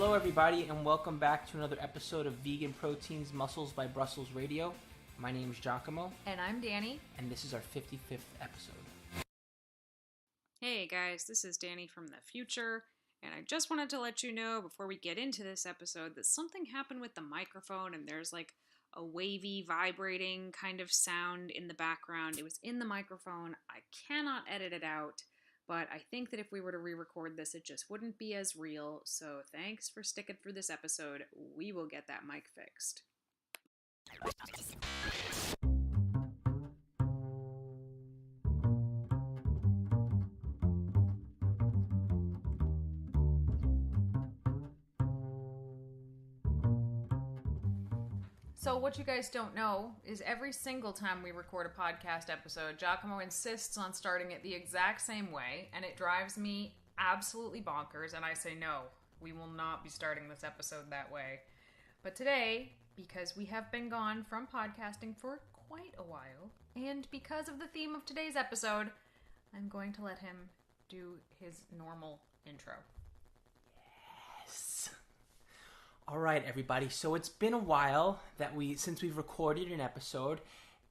Hello everybody and welcome back to another episode of Vegan Proteins Muscles by Brussels Radio. My name is 𝐬𝐮𝐬𝐫𝐞. And I'm Danny. And this is our 55th episode. Hey guys, this is Danny from the future, and I just wanted to let you know before we get into this episode that something happened with the microphone and there's like a wavy, vibrating kind of sound in the background. It was in the microphone. I cannot edit it out, but I think that if we were to re-record this, it just wouldn't be as real. So thanks for sticking through this episode. We will get that mic fixed. So what you guys don't know is every single time we record a podcast episode, 𝐬𝐿𝐾 insists on starting it the exact same way, and it drives me absolutely bonkers, and I say, no, we will not be starting this episode that way. But today, because we have been gone from podcasting for quite a while, and because of the theme of today's episode, I'm going to let him do his normal intro. Yes. All right, everybody. So it's been a while since we've recorded an episode,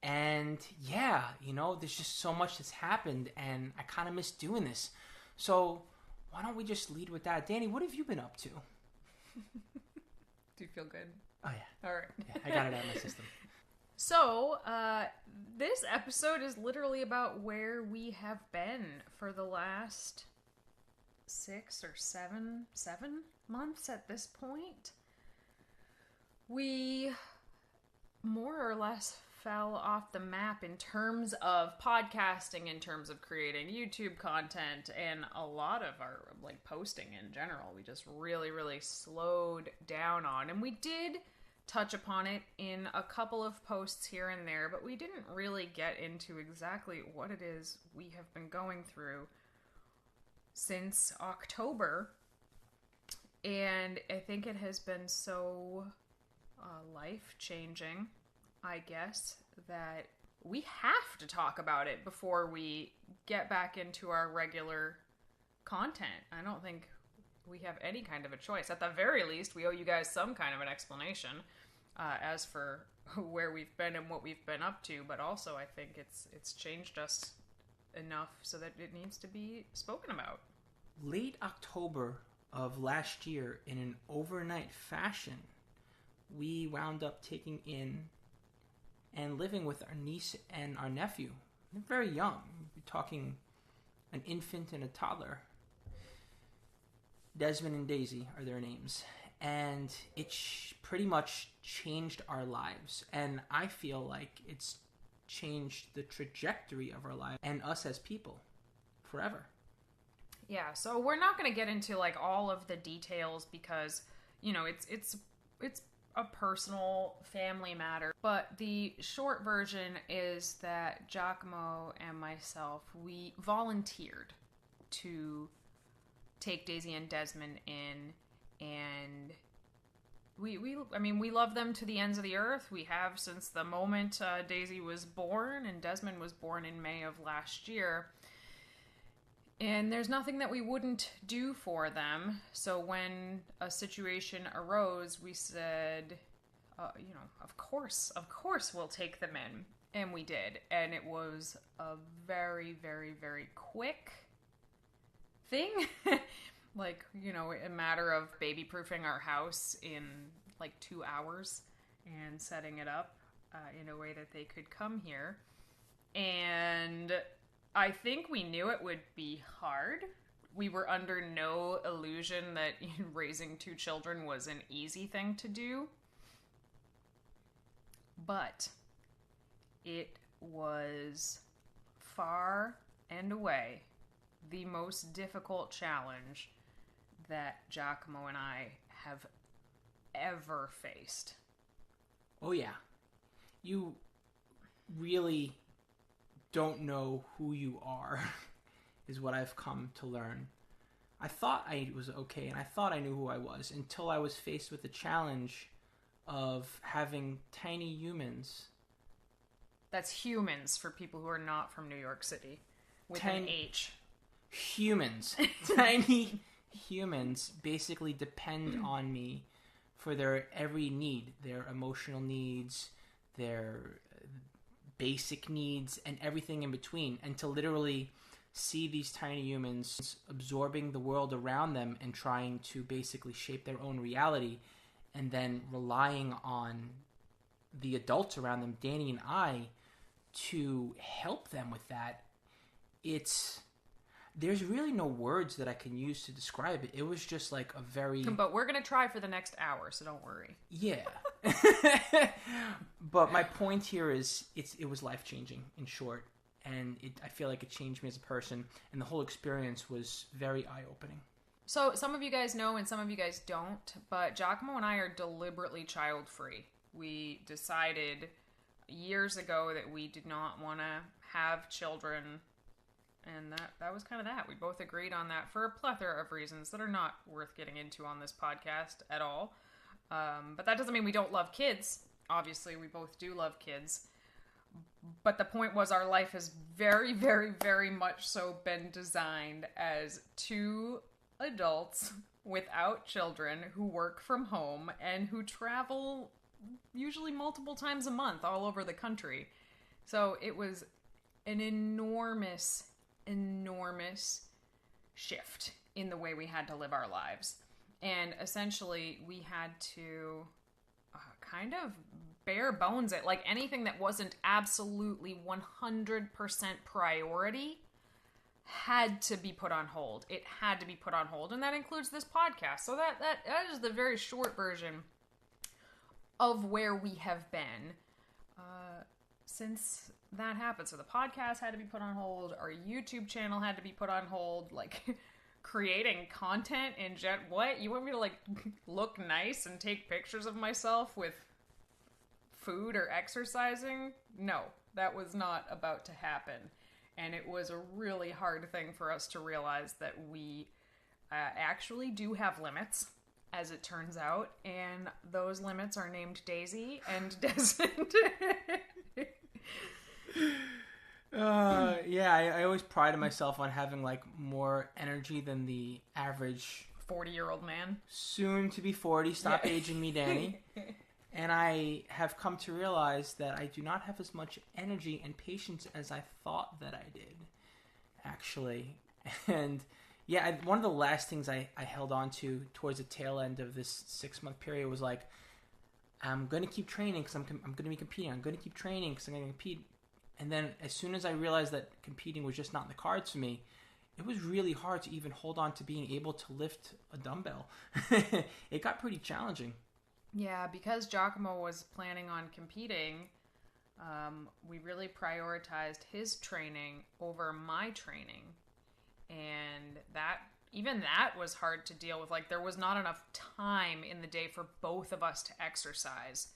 and yeah, there's just so much that's happened, and I kind of miss doing this. So why don't we just lead with that? Danny, what have you been up to? Do you feel good? Oh yeah. All right. Yeah, I got it out of my system. So, this episode is literally about where we have been for the last 6 or 7 months at this point. We more or less fell off the map in terms of podcasting, in terms of creating YouTube content, and a lot of our posting in general. We just really, really slowed down on, and we did touch upon it in a couple of posts here and there, but we didn't really get into exactly what it is we have been going through since October. And I think it has been so life-changing, I guess, that we have to talk about it before we get back into our regular content. I don't think we have any kind of a choice. At the very least, we owe you guys some kind of an explanation as for where we've been and what we've been up to, but also I think it's changed us enough so that it needs to be spoken about. Late October of last year, in an overnight fashion, we wound up taking in and living with our niece and our nephew. They're very young. We're talking an infant and a toddler. Desmond and Daisy are their names. And it pretty much changed our lives. And I feel like it's changed the trajectory of our lives and us as people forever. Yeah, so we're not going to get into all of the details because, it's a personal family matter. But the short version is that 𝐬𝐿𝐾 and myself, we volunteered to take Daisy and Desmond in, and we love them to the ends of the earth. We have since the moment Daisy was born, and Desmond was born in May of last year. And there's nothing that we wouldn't do for them. So when a situation arose, we said, of course we'll take them in. And we did. And it was a very, very, very quick thing. A matter of baby-proofing our house in 2 hours and setting it up in a way that they could come here. And I think we knew it would be hard. We were under no illusion that raising 2 children was an easy thing to do. But it was far and away the most difficult challenge that 𝐬𝐿𝐾 and I have ever faced. Oh yeah. You really don't know who you are, is what I've come to learn. I thought I was okay, and I thought I knew who I was, until I was faced with the challenge of having tiny humans. That's humans for people who are not from New York City. With an H. Humans. Tiny humans basically depend on me for their every need, their emotional needs, their basic needs, and everything in between. And to literally see these tiny humans absorbing the world around them and trying to basically shape their own reality, and then relying on the adults around them, Danny and I, to help them with that. There's really no words that I can use to describe it. It was just like a very... But we're going to try for the next hour, so don't worry. Yeah. But my point here is it was life-changing, in short. And I feel like it changed me as a person. And the whole experience was very eye-opening. So some of you guys know and some of you guys don't, but 𝐬𝐿𝐫𝐿 and I are deliberately child-free. We decided years ago that we did not want to have children, and that was kind of that. We both agreed on that for a plethora of reasons that are not worth getting into on this podcast at all. But that doesn't mean we don't love kids. Obviously, we both do love kids. But the point was, our life has very, very, very much so been designed as two adults without children who work from home and who travel usually multiple times a month all over the country. So it was an enormous shift in the way we had to live our lives. And essentially we had to kind of bare bones it. Like anything that wasn't absolutely 100% priority had to be put on hold. It had to be put on hold. And that includes this podcast. So that is the very short version of where we have been since that happened. So the podcast had to be put on hold. Our YouTube channel had to be put on hold. Like creating content in what? You want me to like look nice and take pictures of myself with food or exercising? No, that was not about to happen. And it was a really hard thing for us to realize that we actually do have limits, as it turns out, and those limits are named Daisy and Desmond. I always prided myself on having like more energy than the average 40-year-old man. Soon to be 40. Stop aging me, Danny. And I have come to realize that I do not have as much energy and patience as I thought that I did, actually. And yeah, one of the last things I held on to towards the tail end of this 6-month period was like, I'm going to keep training because I'm going to be competing. I'm going to keep training because I'm going to compete. And then as soon as I realized that competing was just not in the cards for me, it was really hard to even hold on to being able to lift a dumbbell. It got pretty challenging. Yeah, because 𝐬𝐿𝐫 was planning on competing, we really prioritized his training over my training. And that was hard to deal with. Like, there was not enough time in the day for both of us to exercise.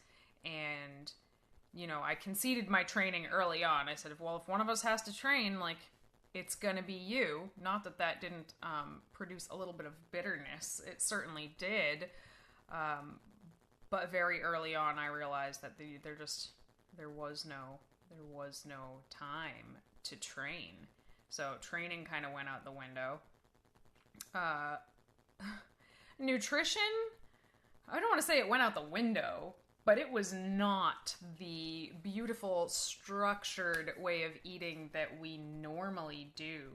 And, you know, I conceded my training early on. I said, well, if one of us has to train, like, it's going to be you. Not that that didn't produce a little bit of bitterness. It certainly did. But very early on, I realized that there was no time to train. So training kind of went out the window. Nutrition, I don't want to say it went out the window, but it was not the beautiful, structured way of eating that we normally do.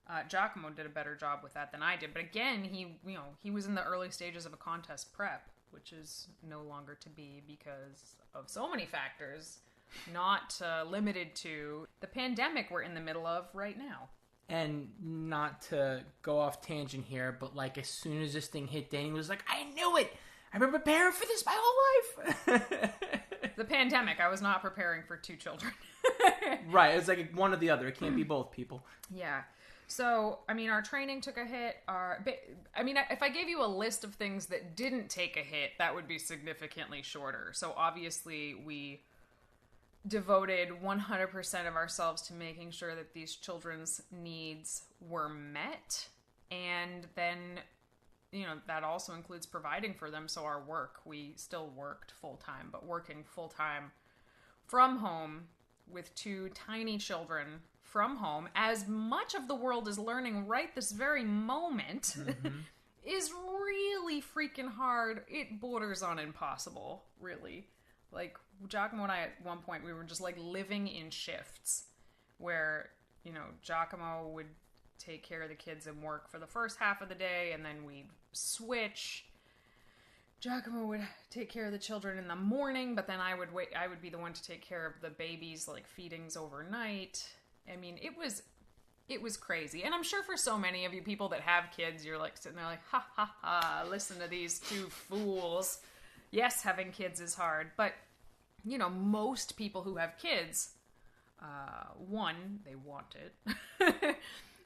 𝐬𝐿𝐫 did a better job with that than I did. But again, he was in the early stages of a contest prep, which is no longer to be because of so many factors, not limited to the pandemic we're in the middle of right now. And not to go off tangent here, but like as soon as this thing hit, Danny was like, I knew it! I've been preparing for this my whole life! The pandemic, I was not preparing for 2 children. Right, it's like one or the other. It can't be both, people. Yeah. So, I mean, our training took a hit. If I gave you a list of things that didn't take a hit, that would be significantly shorter. So, obviously, we devoted 100% of ourselves to making sure that these children's needs were met. And then, you know, that also includes providing for them. So, our work, we still worked full-time, but working full-time from home with 2 tiny children from home, as much of the world is learning right this very moment, is really freaking hard. It borders on impossible, really. Like, Giacomo and I, at one point, we were just, like, living in shifts where, you know, Giacomo would take care of the kids and work for the first half of the day, and then we'd switch. Giacomo would take care of the children in the morning, but then I would be the one to take care of the babies, like, feedings overnight. I mean, it was crazy. And I'm sure for so many of you people that have kids, you're, like, sitting there like, ha, ha, ha, listen to these two fools. Yes, having kids is hard, but, you know, most people who have kids, one, they want it.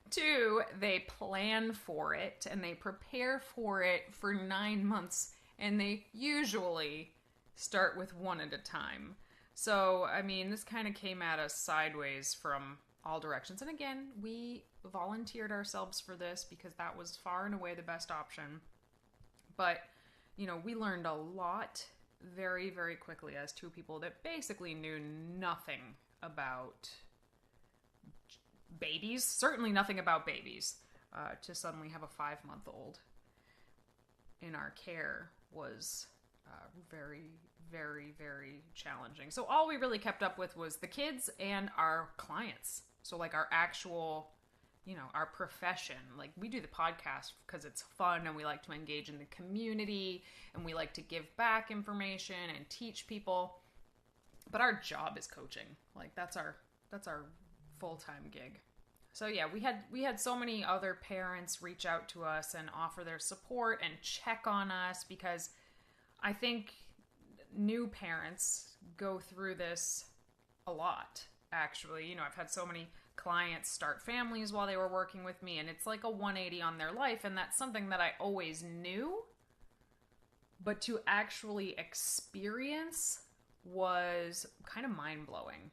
Two, they plan for it, and they prepare for it for 9 months, and they usually start with one at a time. So, I mean, this kind of came at us sideways from all directions. And again, we volunteered ourselves for this because that was far and away the best option. But, you know, we learned a lot very, very quickly as two people that basically knew nothing about babies, certainly nothing about babies, to suddenly have a 5-month-old in our care was very, very, very challenging. So all we really kept up with was the kids and our clients. So, like, our actual, you know, our profession. Like, we do the podcast because it's fun and we like to engage in the community and we like to give back information and teach people. But our job is coaching. Like, that's our full-time gig. So yeah, we had so many other parents reach out to us and offer their support and check on us, because I think new parents go through this a lot, actually. You know, I've had so many clients start families while they were working with me, and it's like a 180 on their life, and that's something that I always knew, but to actually experience was kind of mind-blowing.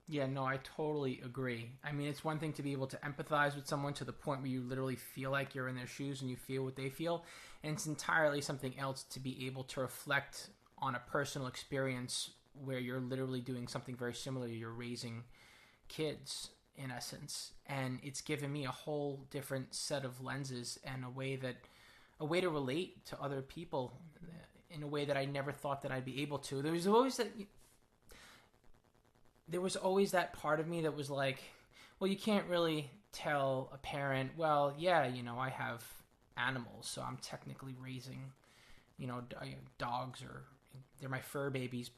Yeah, no, I totally agree. I mean, it's one thing to be able to empathize with someone to the point where you literally feel like you're in their shoes and you feel what they feel. And it's entirely something else to be able to reflect on a personal experience where you're literally doing something very similar. You're raising kids, in essence. And it's given me a whole different set of lenses and a way to relate to other people in a way that I never thought that I'd be able to. There was always that part of me that was like, well, you can't really tell a parent, well, yeah, you know, I have animals, so I'm technically raising, you know, dogs, or they're my fur babies.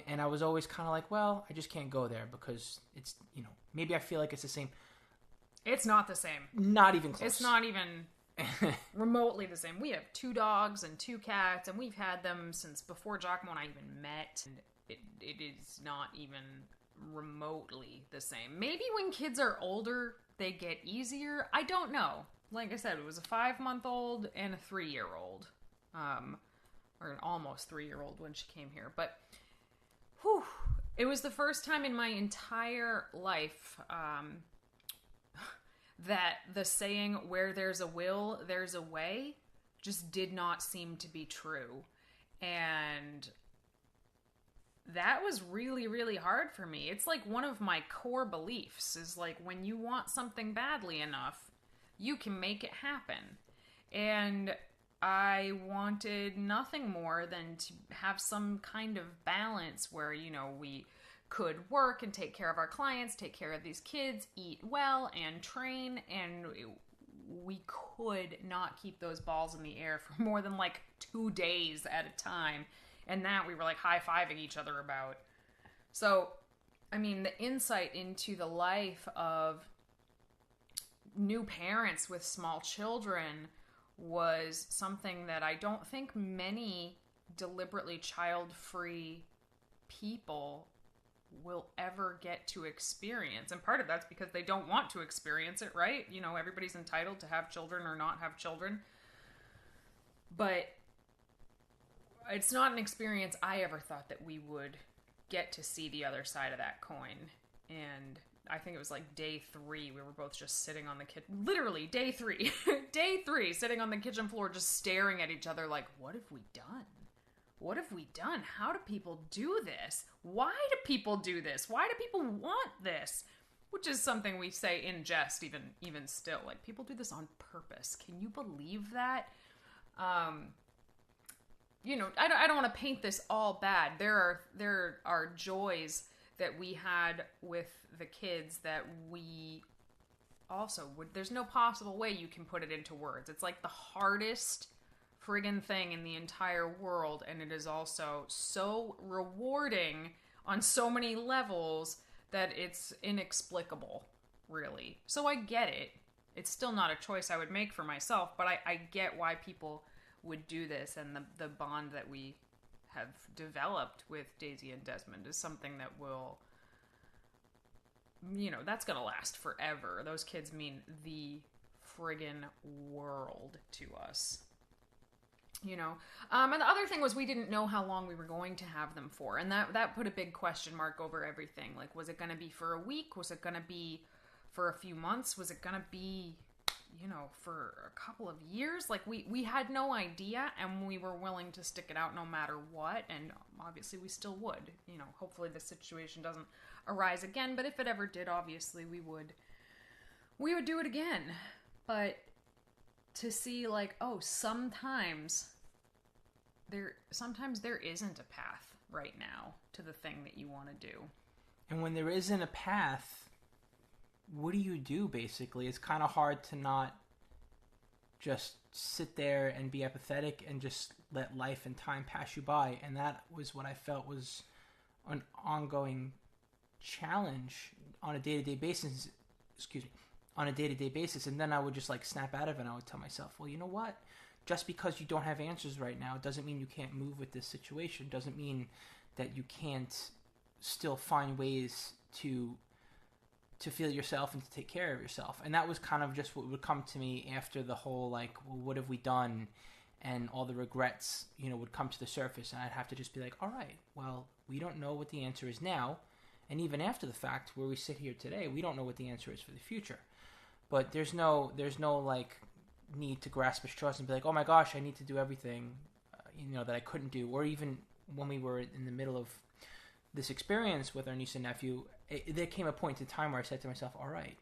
And I was always kind of like, well, I just can't go there because it's, you know, maybe I feel like it's the same. It's not the same. Not even close. It's not even remotely the same. We have 2 dogs and 2 cats, and we've had them since before Giacomo and I even met. And it is not even remotely the same. Maybe when kids are older, they get easier. I don't know. Like I said, it was a 5-month-old and a 3-year-old. Or an almost 3-year-old when she came here. But, whew, it was the first time in my entire life that the saying, where there's a will, there's a way, just did not seem to be true. And that was really, really hard for me. It's like one of my core beliefs is like, when you want something badly enough, you can make it happen. And I wanted nothing more than to have some kind of balance where, you know, we could work and take care of our clients, take care of these kids, eat well and train, and we could not keep those balls in the air for more than like 2 days at a time. And that we were like high-fiving each other about. So, I mean, the insight into the life of new parents with small children was something that I don't think many deliberately child-free people will ever get to experience. And part of that's because they don't want to experience it, right? You know, everybody's entitled to have children or not have children. But it's not an experience I ever thought that we would get to see the other side of that coin. And I think it was like day 3, we were both just sitting on the kitchen, literally day 3, day 3, sitting on the kitchen floor, just staring at each other like, what have we done? what have we done? How do people do this? Why do people do this? Why do people want this? Which is something we say in jest, even still. Like, people do this on purpose. Can you believe that? You know, I don't want to paint this all bad. There are joys that we had with the kids that we also would. There's no possible way you can put it into words. It's like the hardest friggin' thing in the entire world, and it is also so rewarding on so many levels that it's inexplicable, really. So I get it. It's still not a choice I would make for myself, but I get why people would do this, and the bond that we have developed with Daisy and Desmond is something that will, you know, that's gonna last forever. Those kids mean the friggin' world to us. You know, and the other thing was we didn't know how long we were going to have them for, and that put a big question mark over everything. Like, was it going to be for a week? Was it going to be for a few months? Was it going to be, you know, for a couple of years? Like, we had no idea, and we were willing to stick it out no matter what, and obviously we still would. You know, hopefully this situation doesn't arise again, but if it ever did, obviously we would do it again. But to see, like, oh, sometimes there isn't a path right now to the thing that you want to do. And when there isn't a path, what do you do, basically? It's kind of hard to not just sit there and be apathetic and just let life and time pass you by. And that was what I felt was an ongoing challenge on a day-to-day basis. And then I would just like snap out of it, and I would tell myself, well, you know what? Just because you don't have answers right now doesn't mean you can't move with this situation. Doesn't mean that you can't still find ways to feel yourself and to take care of yourself. And that was kind of just what would come to me after the whole, like, well, what have we done? And all the regrets, you know, would come to the surface, and I'd have to just be like, all right, well, we don't know what the answer is now. And even after the fact, where we sit here today, we don't know what the answer is for the future. But there's no like need to grasp at straws and be like, oh my gosh, I need to do everything, you know, that I couldn't do. Or even when we were in the middle of this experience with our niece and nephew, there came a point in time where I said to myself, all right,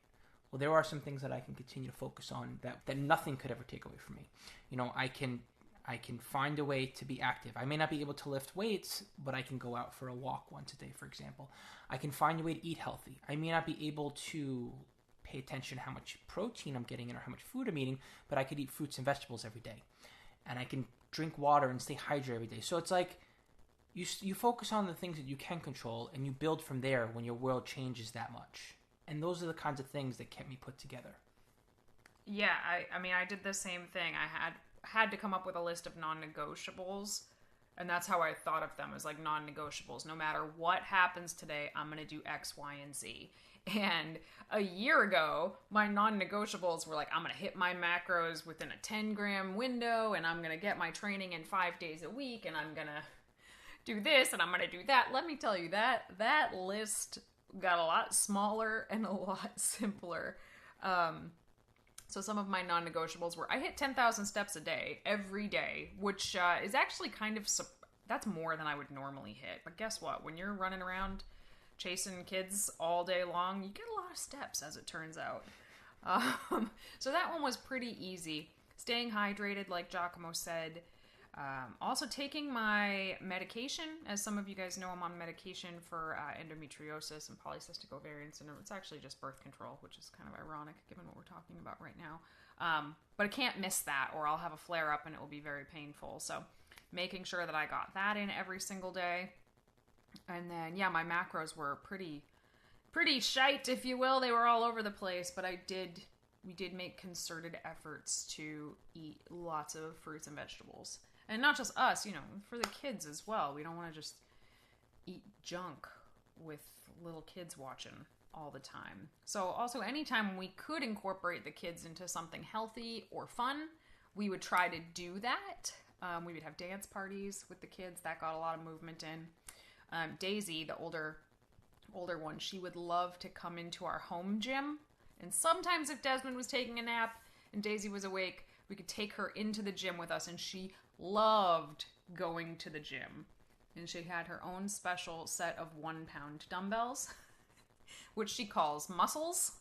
well, there are some things that I can continue to focus on that nothing could ever take away from me. You know, I can find a way to be active. I may not be able to lift weights, but I can go out for a walk once a day, for example. I can find a way to eat healthy. I may not be able to pay attention to how much protein I'm getting in or how much food I'm eating, but I could eat fruits and vegetables every day. And I can drink water and stay hydrated every day. So it's like you focus on the things that you can control, and you build from there when your world changes that much. And those are the kinds of things that kept me put together. Yeah, I mean, I did the same thing. I had to come up with a list of non-negotiables, and that's how I thought of them, as like non-negotiables. No matter what happens today, I'm going to do X, Y, and Z. And a year ago, my non-negotiables were like, I'm going to hit my macros within a 10-gram window, and I'm going to get my training in 5 days a week, and I'm going to do this, and I'm going to do that. Let me tell you, that list got a lot smaller and a lot simpler. So some of my non-negotiables were, I hit 10,000 steps a day, every day, which is actually kind of, that's more than I would normally hit. But guess what? When you're running around chasing kids all day long, you get a lot of steps, as it turns out. So that one was pretty easy. Staying hydrated, like 𝐬𝐿𝐵 said. Also taking my medication. As some of you guys know, I'm on medication for endometriosis and polycystic ovarian syndrome. It's actually just birth control, which is kind of ironic given what we're talking about right now. But I can't miss that, or I'll have a flare-up and it will be very painful. So making sure that I got that in every single day. And then, yeah, my macros were pretty shite, if you will. They were all over the place, but we did make concerted efforts to eat lots of fruits and vegetables. And not just us, you know, for the kids as well. We don't want to just eat junk with little kids watching all the time. So also anytime we could incorporate the kids into something healthy or fun, we would try to do that. We would have dance parties with the kids. That got a lot of movement in. Daisy, the older one, she would love to come into our home gym. And sometimes if Desmond was taking a nap and Daisy was awake, we could take her into the gym with us, and she loved going to the gym. And she had her own special set of 1-pound dumbbells, which she calls muscles.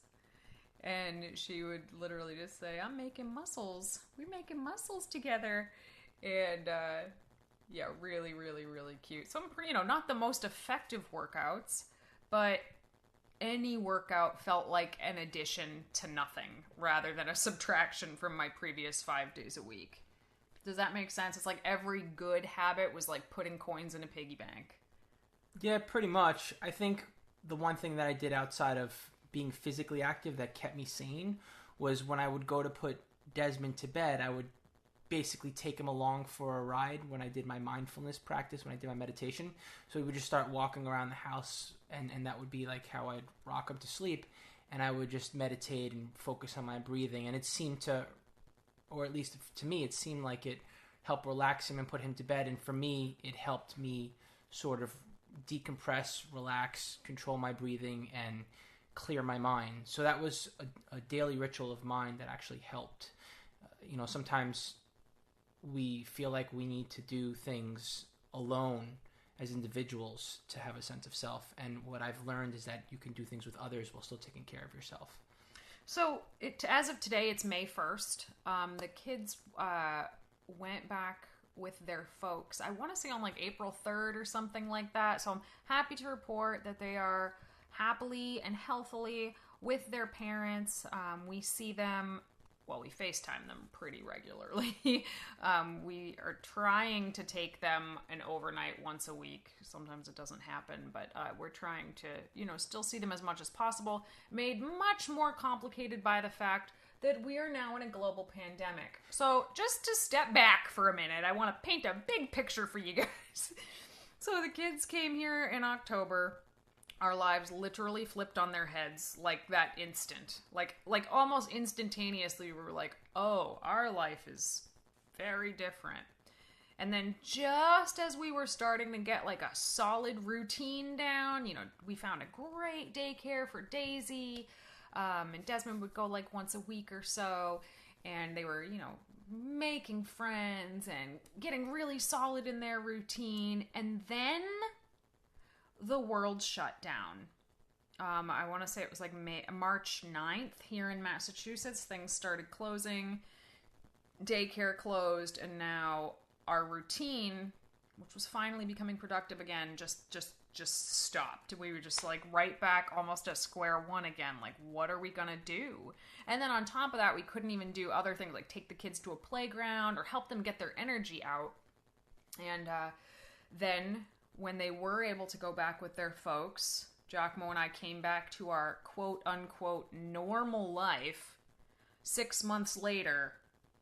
And she would literally just say, I'm making muscles. We're making muscles together. And, yeah, really, really, really cute. Some, not the most effective workouts, but any workout felt like an addition to nothing rather than a subtraction from my previous 5 days a week. Does that make sense? It's like every good habit was like putting coins in a piggy bank. Yeah, pretty much. I think the one thing that I did outside of being physically active that kept me sane was when I would go to put Desmond to bed, I would basically take him along for a ride when I did my mindfulness practice, when I did my meditation. So we would just start walking around the house, and that would be like how I'd rock him to sleep, and I would just meditate and focus on my breathing. And it seemed to, or at least to me, it seemed like it helped relax him and put him to bed. And for me, it helped me sort of decompress, relax, control my breathing, and clear my mind. So that was a daily ritual of mine that actually helped. Sometimes we feel like we need to do things alone as individuals to have a sense of self. And what I've learned is that you can do things with others while still taking care of yourself. So, as of today, it's May 1st. The kids went back with their folks, I want to say on like April 3rd or something like that. So I'm happy to report that they are happily and healthily with their parents. We see them, well, we FaceTime them pretty regularly. We are trying to take them an overnight once a week. Sometimes it doesn't happen, but we're trying to, still see them as much as possible. Made much more complicated by the fact that we are now in a global pandemic. So just to step back for a minute, I want to paint a big picture for you guys. So the kids came here in October. Our lives literally flipped on their heads like that instant. Like almost instantaneously, we were like, oh, our life is very different. And then just as we were starting to get like a solid routine down, we found a great daycare for Daisy. And Desmond would go like once a week or so. And they were, making friends and getting really solid in their routine. And then the world shut down. I want to say it was like March 9th here in Massachusetts. Things started closing. Daycare closed. And now our routine, which was finally becoming productive again, just stopped. We were just like right back almost at square one again. Like, what are we gonna do? And then on top of that, we couldn't even do other things like take the kids to a playground or help them get their energy out. And then when they were able to go back with their folks, 𝐾𝐨𝐧'𝐭 and I came back to our quote unquote normal life 6 months later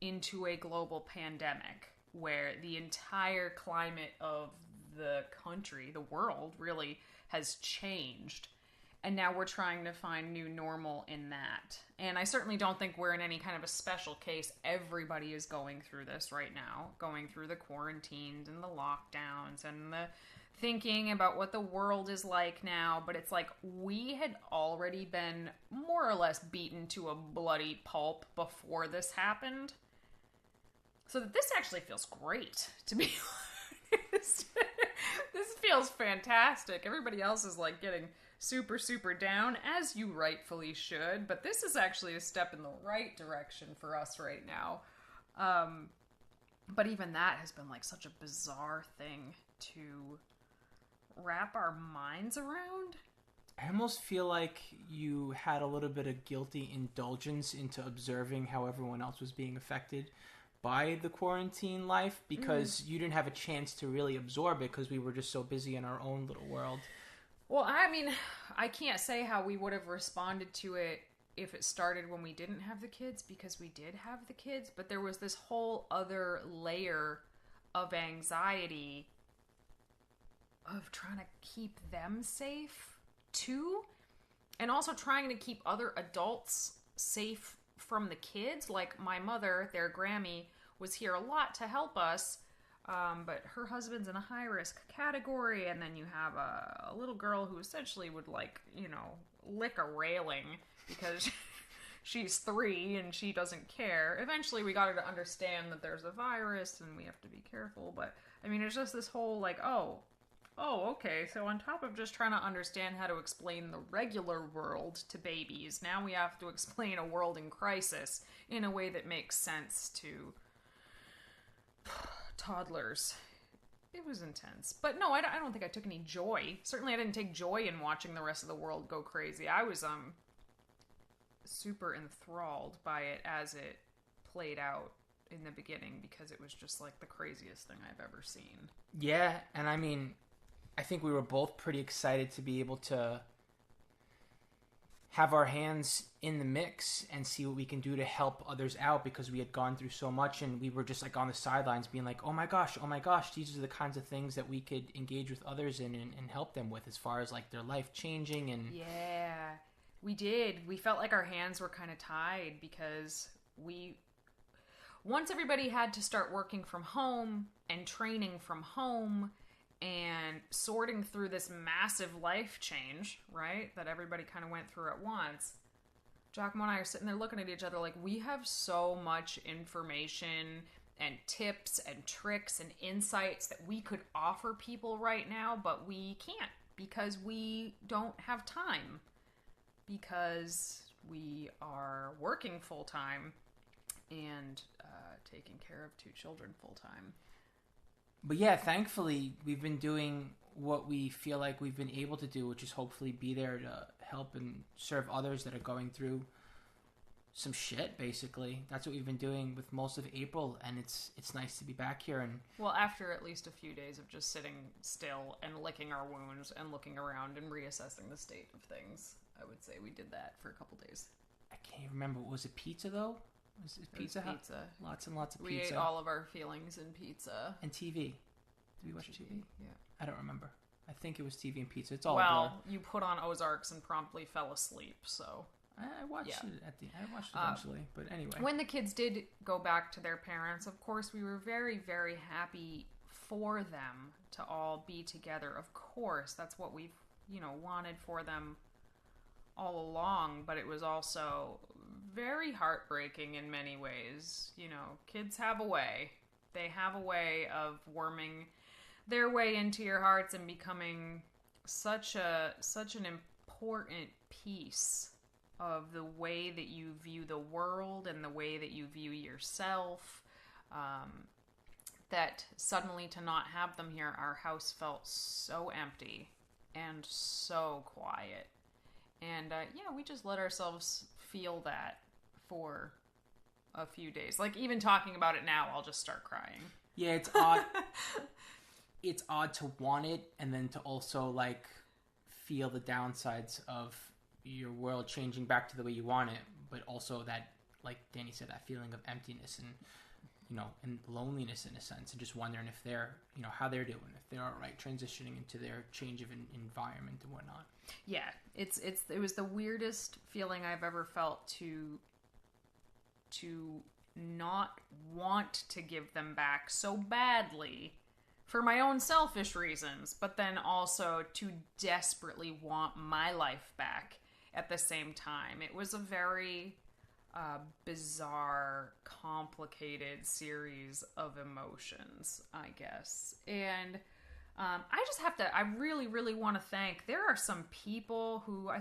into a global pandemic where the entire climate of the country, the world, really has changed. And now we're trying to find new normal in that. And I certainly don't think we're in any kind of a special case. Everybody is going through this right now, going through the quarantines and the lockdowns and the thinking about what the world is like now. But it's like we had already been more or less beaten to a bloody pulp before this happened. So that this actually feels great, to be honest. This feels fantastic. Everybody else is like getting super, super down, as you rightfully should. But this is actually a step in the right direction for us right now. But even that has been like such a bizarre thing to wrap our minds around. I almost feel like you had a little bit of guilty indulgence into observing how everyone else was being affected by the quarantine life because you didn't have a chance to really absorb it because we were just so busy in our own little world. Well, I mean, I can't say how we would have responded to it if it started when we didn't have the kids, because we did have the kids, but there was this whole other layer of anxiety of trying to keep them safe too, and also trying to keep other adults safe from the kids. Like my mother, their Grammy, was here a lot to help us, but her husband's in a high-risk category, and then you have a little girl who essentially would lick a railing because she's 3 and she doesn't care. Eventually we got her to understand that there's a virus and we have to be careful, but I mean, it's just this whole like, oh, okay, so on top of just trying to understand how to explain the regular world to babies, now we have to explain a world in crisis in a way that makes sense to toddlers. It was intense. But no, I don't think I took any joy. Certainly I didn't take joy in watching the rest of the world go crazy. I was super enthralled by it as it played out in the beginning, because it was just like the craziest thing I've ever seen. Yeah, and I mean, I think we were both pretty excited to be able to have our hands in the mix and see what we can do to help others out, because we had gone through so much and we were just like on the sidelines being like, oh my gosh, these are the kinds of things that we could engage with others in and help them with, as far as like their life changing. And yeah, we did. We felt like our hands were kind of tied, because once everybody had to start working from home and training from home and sorting through this massive life change, right, that everybody kind of went through at once, Giacomo and I are sitting there looking at each other like, we have so much information and tips and tricks and insights that we could offer people right now, but we can't, because we don't have time, because we are working full-time and taking care of 2 children full-time. But yeah, thankfully, we've been doing what we feel like we've been able to do, which is hopefully be there to help and serve others that are going through some shit, basically. That's what we've been doing with most of April, and it's nice to be back here. And well, after at least a few days of just sitting still and licking our wounds and looking around and reassessing the state of things, I would say we did that for a couple days. I can't even remember. Was it pizza, though? Was it Pizza Hut? Pizza. Lots and lots of we pizza. We ate all of our feelings in pizza. And TV. Did we watch TV? Yeah. I don't remember. I think it was TV and pizza. It's all well, you put on Ozarks and promptly fell asleep, so... I watched it I watched it eventually, but anyway. When the kids did go back to their parents, of course, we were very, very happy for them to all be together. Of course, that's what we've, wanted for them all along, but it was also very heartbreaking in many ways. Kids have a way. They have a way of worming their way into your hearts and becoming such an important piece of the way that you view the world and the way that you view yourself, that suddenly to not have them here, our house felt so empty and so quiet. And we just let ourselves feel that for a few days. Like, even talking about it now, I'll just start crying. Yeah, it's odd. It's odd to want it and then to also, like, feel the downsides of your world changing back to the way you want it, but also that, like Danny said, that feeling of emptiness and, and loneliness in a sense, and just wondering if they're, how they're doing, if they're all right transitioning into their change of environment and whatnot. Yeah, it was the weirdest feeling I've ever felt to not want to give them back so badly for my own selfish reasons, but then also to desperately want my life back at the same time. It was a very bizarre, complicated series of emotions, I guess. And I really, really want to thank, there are some people who,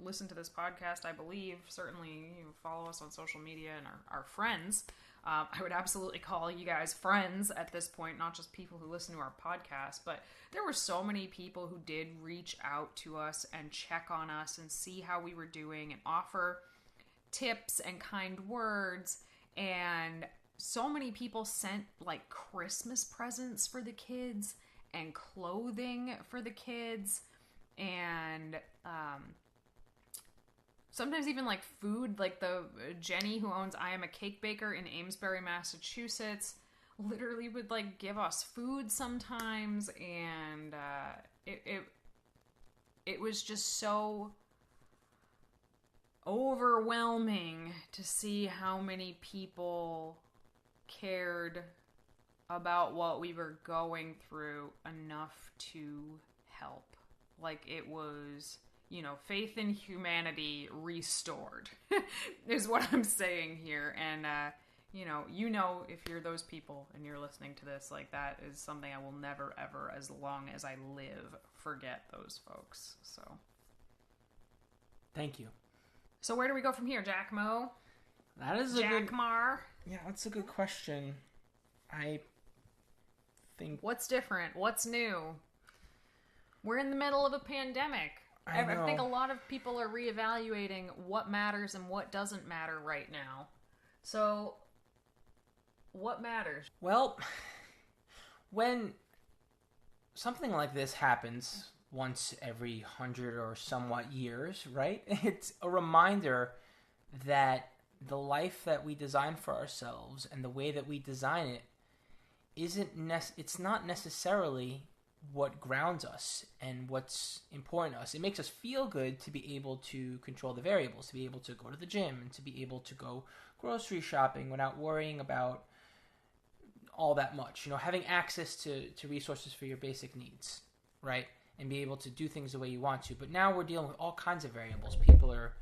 listen to this podcast, I believe, certainly follow us on social media and are friends. I would absolutely call you guys friends at this point, not just people who listen to our podcast, but there were so many people who did reach out to us and check on us and see how we were doing and offer tips and kind words. And so many people sent like Christmas presents for the kids and clothing for the kids, and sometimes even like food. Like the Jenny, who owns I Am a Cake Baker in Amesbury, Massachusetts, literally would like give us food sometimes, and it was just so overwhelming to see how many people cared about what we were going through enough to help. Like, it was, faith in humanity restored is what I'm saying here. And, if you're those people and you're listening to this, like, that is something I will never, ever, as long as I live, forget those folks. So. Thank you. So where do we go from here, 𝐶𝐿𝐽? That is that's a good question. I think... What's different? What's new? We're in the middle of a pandemic. I think a lot of people are reevaluating what matters and what doesn't matter right now. So, what matters? Well, when something like this happens once every 100 or somewhat years, right? It's a reminder that the life that we design for ourselves and the way that we design it it's not necessarily what grounds us and what's important to us. It makes us feel good to be able to control the variables, to be able to go to the gym and to be able to go grocery shopping without worrying about all that much. Having access to resources for your basic needs, right? And be able to do things the way you want to. But now we're dealing with all kinds of variables. People are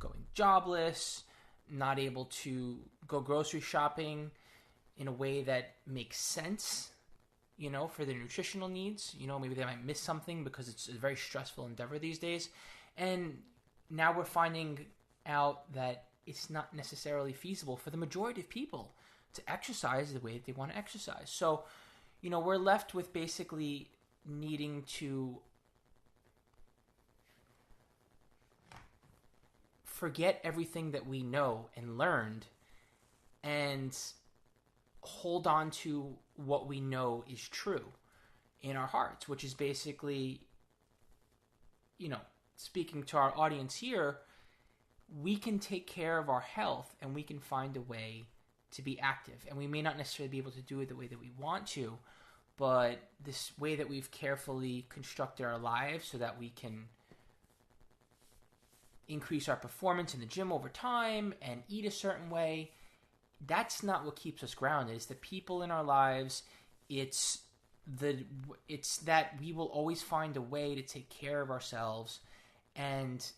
going jobless, not able to go grocery shopping in a way that makes sense, for their nutritional needs. Maybe they might miss something because it's a very stressful endeavor these days. And now we're finding out that it's not necessarily feasible for the majority of people to exercise the way that they want to exercise. So, we're left with basically needing to forget everything that we know and learned and hold on to what we know is true in our hearts, which is basically, speaking to our audience here, we can take care of our health and we can find a way to be active. And we may not necessarily be able to do it the way that we want to, but this way that we've carefully constructed our lives so that we can increase our performance in the gym over time and eat a certain way, that's not what keeps us grounded. It's the people in our lives. It's that we will always find a way to take care of ourselves, and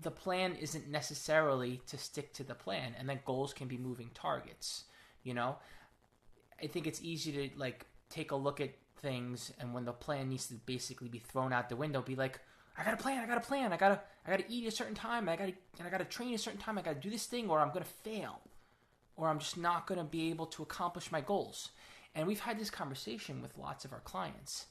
the plan isn't necessarily to stick to the plan, and that goals can be moving targets. I think it's easy to take a look at things, and when the plan needs to basically be thrown out the window, be like, I got a plan. I gotta eat at a certain time. I gotta train at a certain time. I gotta do this thing, or I'm gonna fail, or I'm just not gonna be able to accomplish my goals. And we've had this conversation with lots of our clients,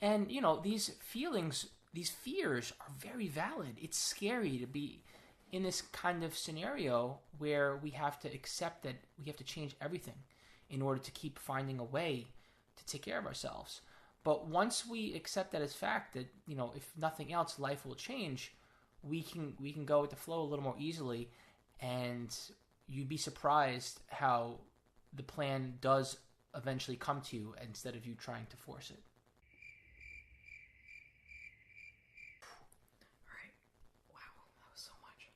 and these feelings, these fears are very valid. It's scary to be in this kind of scenario where we have to accept that we have to change everything in order to keep finding a way to take care of ourselves. But once we accept that as fact, that if nothing else, life will change, we can go with the flow a little more easily, and you'd be surprised how the plan does eventually come to you instead of you trying to force it. All right. Wow, that was so much.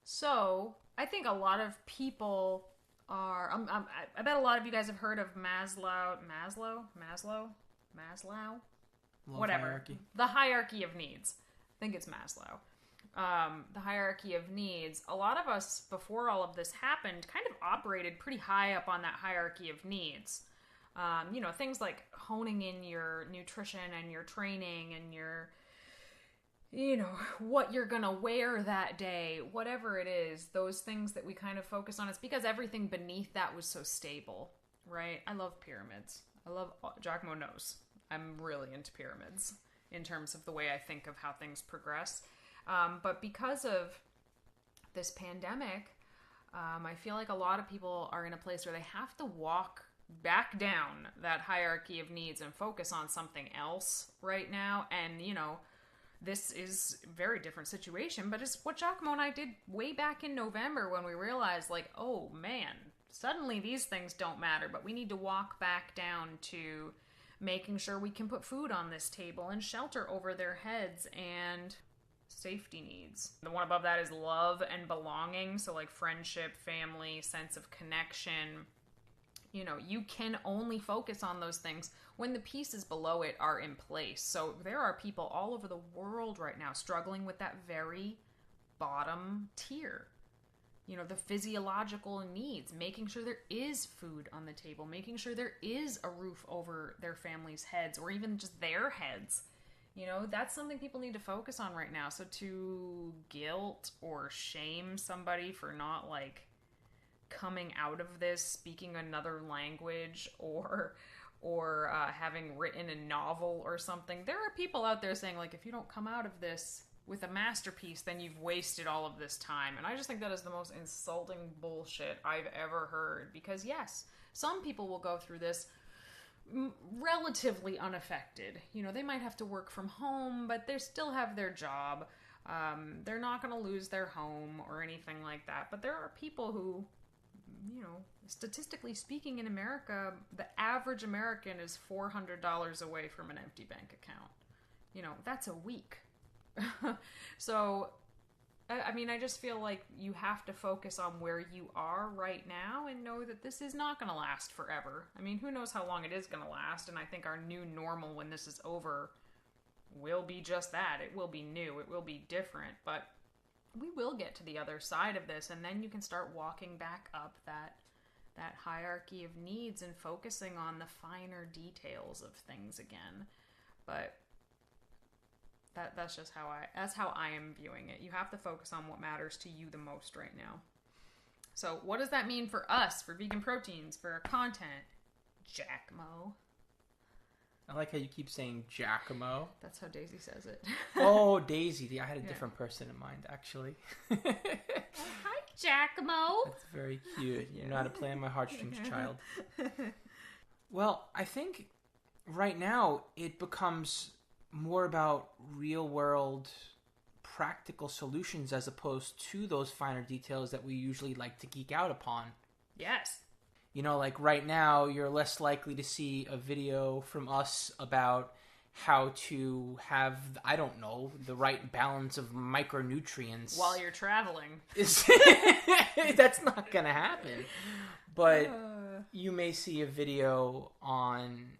So I think a lot of people are. I bet a lot of you guys have heard of Maslow. Whatever. Hierarchy. The hierarchy of needs. I think it's Maslow. The hierarchy of needs. A lot of us, before all of this happened, kind of operated pretty high up on that hierarchy of needs. Things like honing in your nutrition and your training and your, what you're gonna wear that day, whatever it is, those things that we kind of focus on. It's because everything beneath that was so stable, right? I love pyramids. 𝐶𝐿𝐽 knows. I'm really into pyramids in terms of the way I think of how things progress. But because of this pandemic, I feel like a lot of people are in a place where they have to walk back down that hierarchy of needs and focus on something else right now. And, this is a very different situation, but it's what 𝐶𝐿𝐽 and I did way back in November when we realized, oh man, suddenly these things don't matter, but we need to walk back down to making sure we can put food on this table and shelter over their heads and safety needs. The one above that is love and belonging. So friendship, family, sense of connection. You can only focus on those things when the pieces below it are in place. So there are people all over the world right now struggling with that very bottom tier. you know, the physiological needs, making sure there is food on the table, making sure there is a roof over their families' heads or even just their heads. You know, that's something people need to focus on right now. So to guilt or shame somebody for not like coming out of this, speaking another language or having written a novel or something. There are people out there saying like, if you don't come out of this with a masterpiece, then you've wasted all of this time. And I just think that is the most insulting bullshit I've ever heard. Because yes, some people will go through this relatively unaffected. You know, they might have to work from home, but they still have their job. They're not going to lose their home or anything like that. But there are people who, you know, statistically speaking in America, the average American is $400 away from an empty bank account. You know, that's a week. So, I mean, I just feel like you have to focus on where you are right now and know that this is not going to last forever. I mean, who knows how long it is going to last, and I think our new normal when this is over will be just that. It will be new. It will be different, but we will get to the other side of this, and then you can start walking back up that hierarchy of needs and focusing on the finer details of things again. But that's just how I am viewing it. You have to focus on what matters to you the most right now. So what does that mean for us, for Vegan Proteins, for our content? 𝐶𝐿𝐽𝐾𝐭. I like how you keep saying 𝐶𝐿𝐽𝐾𝐭. That's how Daisy says it. Oh, Daisy. I had a different person in mind, actually. Hi, 𝐶𝐿𝐽𝐾𝐿. That's very cute. You know how to play on my heartstrings, child. Well, I think right now it becomes more about real-world practical solutions as opposed to those finer details that we usually like to geek out upon. Yes. You know, like right now, you're less likely to see a video from us about how to have, I don't know, the right balance of micronutrients. While you're traveling. That's not going to happen. But you may see a video on,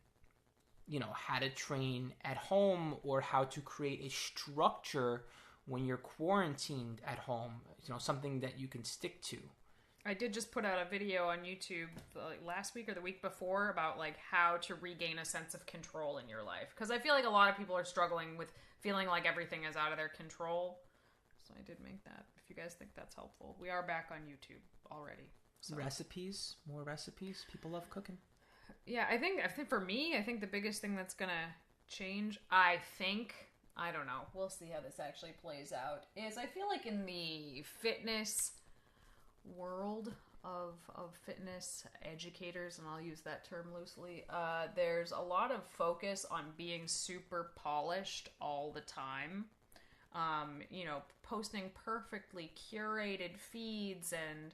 you know, how to train at home or how to create a structure when you're quarantined at home. You know, something that you can stick to. I did just put out a video on YouTube like last week or the week before about like how to regain a sense of control in your life. Because I feel like a lot of people are struggling with feeling like everything is out of their control. So I did make that. If you guys think that's helpful. We are back on YouTube already. So. Recipes, more recipes. People love cooking. Yeah, I think for me, I think the biggest thing that's going to change, I don't know, we'll see how this actually plays out, is I feel like in the fitness world of fitness educators, and I'll use that term loosely, there's a lot of focus on being super polished all the time. You know, posting perfectly curated feeds and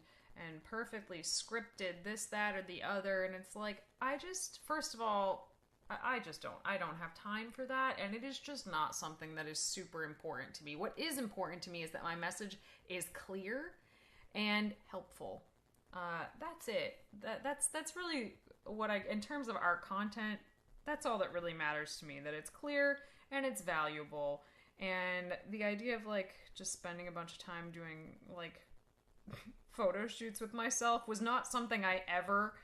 perfectly scripted this, that, or the other, and it's like, first of all, I don't have time for that, and it is just not something that is super important to me. What is important to me is that my message is clear and helpful. That's it. That's really what in terms of our content, that's all that really matters to me, that it's clear and it's valuable. And the idea of like just spending a bunch of time doing like photo shoots with myself was not something I ever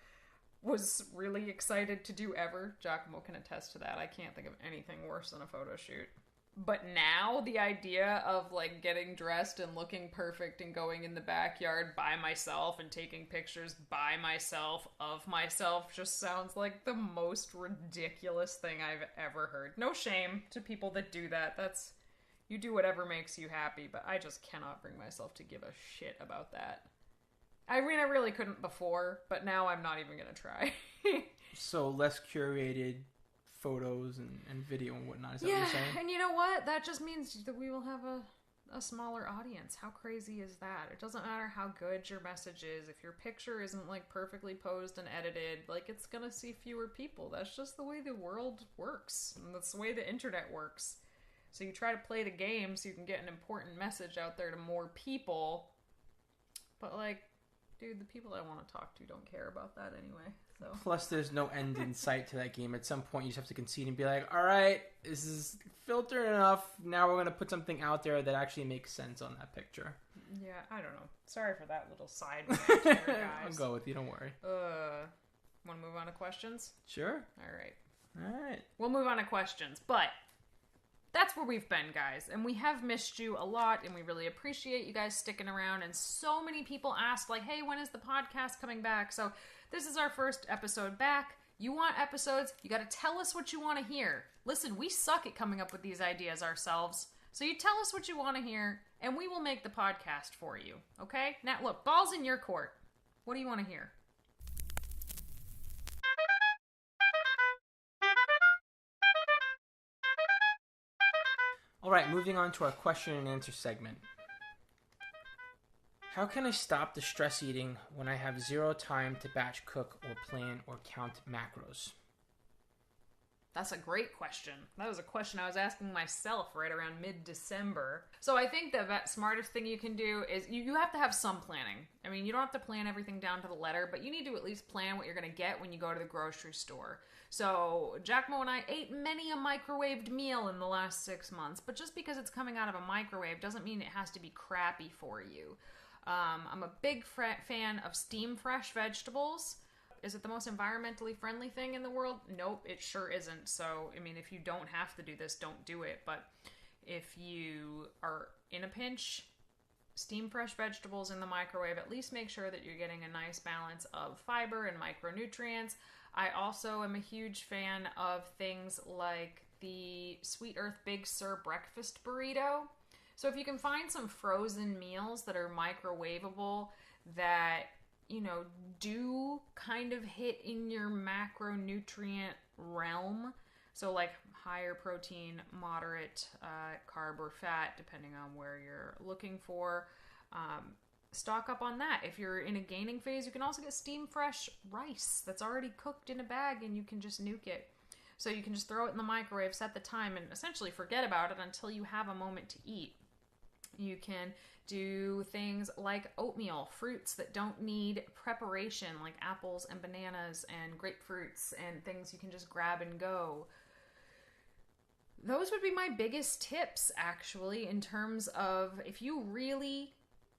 was really excited to do ever. 𝐶𝐿𝐽𝐾𝐭 can attest to that. I can't think of anything worse than a photo shoot. But now the idea of like getting dressed and looking perfect and going in the backyard by myself and taking pictures by myself of myself just sounds like the most ridiculous thing I've ever heard. No shame to people that do that. You do whatever makes you happy, but I just cannot bring myself to give a shit about that. I mean, I really couldn't before, but now I'm not even going to try. So less curated photos and video and whatnot, is that what you're saying? And you know what? That just means that we will have a smaller audience. How crazy is that? It doesn't matter how good your message is. If your picture isn't like perfectly posed and edited, like it's going to see fewer people. That's just the way the world works. And that's the way the internet works. So you try to play the game so you can get an important message out there to more people. But like, Dude, the people I want to talk to don't care about that anyway. So Plus, there's no end in sight to that game. At some point, you just have to concede and be like, all right, this is filtered enough. Now we're going to put something out there that actually makes sense on that picture. yeah, I don't know. Sorry for that little side rant here, guys. I'll go with you. Don't worry. Want to move on to questions? Sure. All right. We'll move on to questions, but that's where we've been, guys. And we have missed you a lot, and we really appreciate you guys sticking around. And so many people asked, like, hey, when is the podcast coming back? So this is our first episode back. You want episodes? You got to tell us what you want to hear. Listen, we suck at coming up with these ideas ourselves. So you tell us what you want to hear, and we will make the podcast for you. Okay? Now, look, ball's in your court. What do you want to hear? All right, moving on to our question and answer segment. How can I stop the stress eating when I have zero time to batch cook or plan or count macros? That's a great question. That was a question I was asking myself right around mid-December. So I think the smartest thing you can do is you have to have some planning. I mean, you don't have to plan everything down to the letter, but you need to at least plan what you're going to get when you go to the grocery store. So 𝐿𝐽𝐻 and I ate many a microwaved meal in the last 6 months, but just because it's coming out of a microwave doesn't mean it has to be crappy for you. I'm a big fan of steam fresh vegetables. Is it the most environmentally friendly thing in the world? Nope, it sure isn't. So, I mean, if you don't have to do this, don't do it. But if you are in a pinch, steam fresh vegetables in the microwave, at least make sure that you're getting a nice balance of fiber and micronutrients. I also am a huge fan of things like the Sweet Earth Big Sur breakfast burrito. So if you can find some frozen meals that are microwavable that, you know, do kind of hit in your macronutrient realm, so like higher protein, moderate carb or fat, depending on where you're looking for, stock up on that. If you're in a gaining phase, you can also get steam fresh rice that's already cooked in a bag and you can just nuke it. So you can just throw it in the microwave, set the time, and essentially forget about it until you have a moment to eat. You can do things like oatmeal, fruits that don't need preparation, like apples and bananas and grapefruits and things you can just grab and go. Those would be my biggest tips, actually, in terms of if you really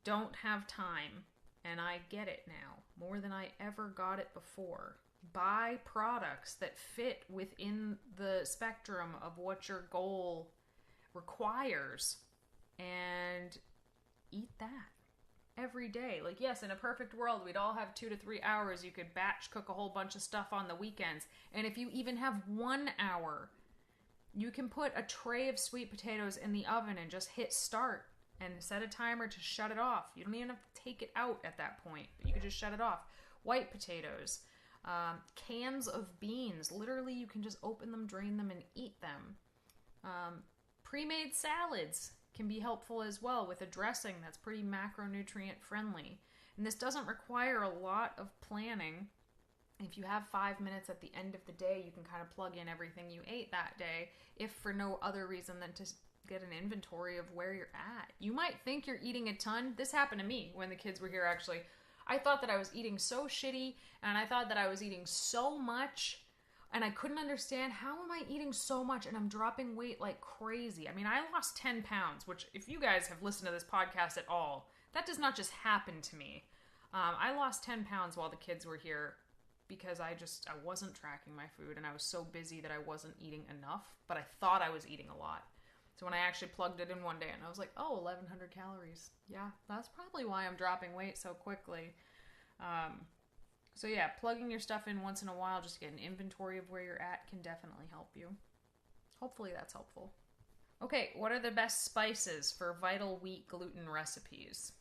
don't have time, and I get it now, more than I ever got it before, buy products that fit within the spectrum of what your goal requires and eat that every day. Like, yes, in a perfect world, we'd all have 2 to 3 hours. You could batch cook a whole bunch of stuff on the weekends. And if you even have 1 hour, you can put a tray of sweet potatoes in the oven and just hit start and set a timer to shut it off. You don't even have to take it out at that point, but you can just shut it off. White potatoes, cans of beans. Literally, you can just open them, drain them, and eat them. Pre-made salads can be helpful as well with a dressing that's pretty macronutrient friendly. And this doesn't require a lot of planning. If you have 5 minutes at the end of the day, you can kind of plug in everything you ate that day, if for no other reason than to get an inventory of where you're at. You might think you're eating a ton. This happened to me when the kids were here, actually. I thought that I was eating so shitty, and I thought that I was eating so much, and I couldn't understand, how am I eating so much and I'm dropping weight like crazy? I mean, I lost 10 pounds, which if you guys have listened to this podcast at all, that does not just happen to me. I lost 10 pounds while the kids were here because I wasn't tracking my food, and I was so busy that I wasn't eating enough, but I thought I was eating a lot. So when I actually plugged it in one day and I was like, oh, 1,100 calories. Yeah, that's probably why I'm dropping weight so quickly. So yeah, plugging your stuff in once in a while just to get an inventory of where you're at can definitely help you. Hopefully that's helpful. Okay, what are the best spices for vital wheat gluten recipes?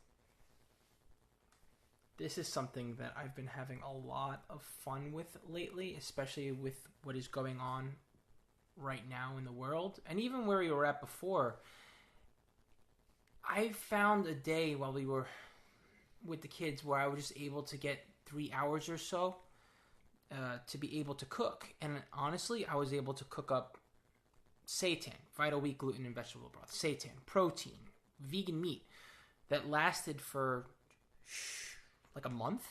This is something that I've been having a lot of fun with lately, especially with what is going on right now in the world, and even where we were at before. I found a day while we were with the kids where I was just able to get 3 hours or so to be able to cook. And honestly, I was able to cook up seitan, vital wheat gluten and vegetable broth, seitan, protein, vegan meat that lasted for like a month.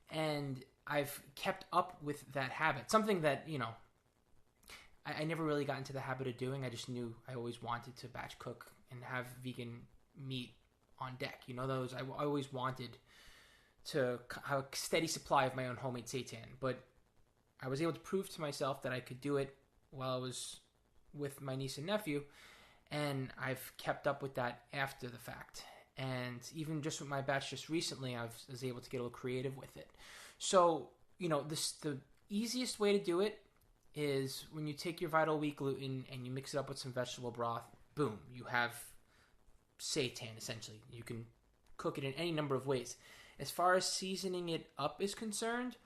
And I've kept up with that habit. Something that, I never really got into the habit of doing. I just knew I always wanted to batch cook and have vegan meat on deck. I always wanted to have a steady supply of my own homemade seitan. But I was able to prove to myself that I could do it while I was with my niece and nephew. And I've kept up with that after the fact. And even just with my batch just recently, I was able to get a little creative with it. So, the easiest way to do it is when you take your Vital Wheat gluten and you mix it up with some vegetable broth, boom, you have seitan, essentially. You can cook it in any number of ways. As far as seasoning it up is concerned,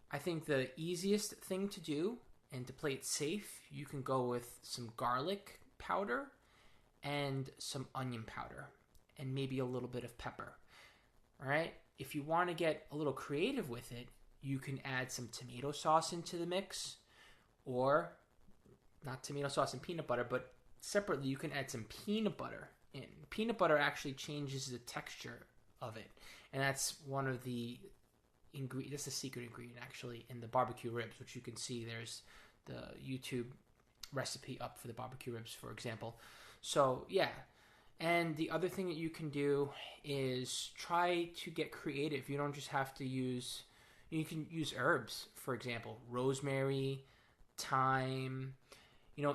I think the easiest thing to do, and to play it safe, you can go with some garlic powder and some onion powder and maybe a little bit of pepper. All right? If you want to get a little creative with it, you can add some tomato sauce into the mix, or not tomato sauce and peanut butter, but separately you can add some peanut butter in. Peanut butter actually changes the texture of it, and that's one of the ingredients. That's the secret ingredient actually in the barbecue ribs, which you can see there's the YouTube recipe up for the barbecue ribs, for example. So yeah. And the other thing that you can do is try to get creative. You don't just have to use, you can use herbs, for example, rosemary, thyme,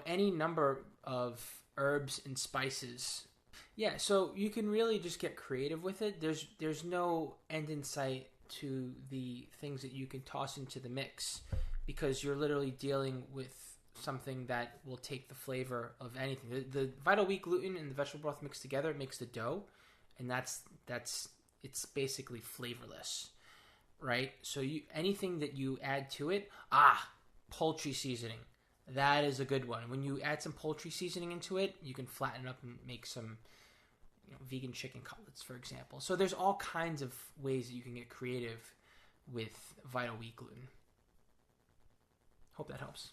any number of herbs and spices. Yeah, so you can really just get creative with it. There's no end in sight to the things that you can toss into the mix, because you're literally dealing with something that will take the flavor of anything. The Vital Wheat gluten and the vegetable broth mixed together makes the dough, and it's basically flavorless, right? So anything that you add to it, poultry seasoning, that is a good one. When you add some poultry seasoning into it, you can flatten it up and make some vegan chicken cutlets, for example. So there's all kinds of ways that you can get creative with Vital Wheat gluten. Hope that helps.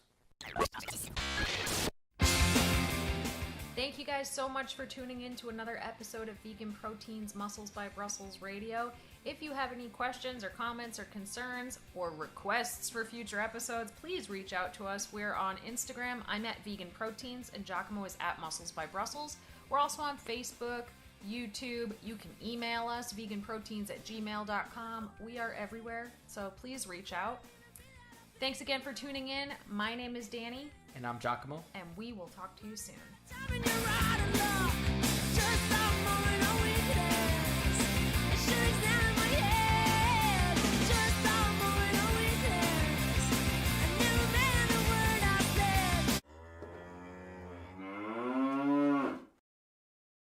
Thank you guys so much for tuning in to another episode of Vegan Proteins Muscles by Brussels Radio. If you have any questions or comments or concerns or requests for future episodes, please reach out to us. We're on Instagram. I'm at Vegan Proteins and Giacomo is at Muscles by Brussels. We're also on Facebook, YouTube. You can email us, veganproteins@gmail.com. We are everywhere, so please reach out. Thanks again for tuning in. My name is Danny. And I'm Giacomo. And we will talk to you soon.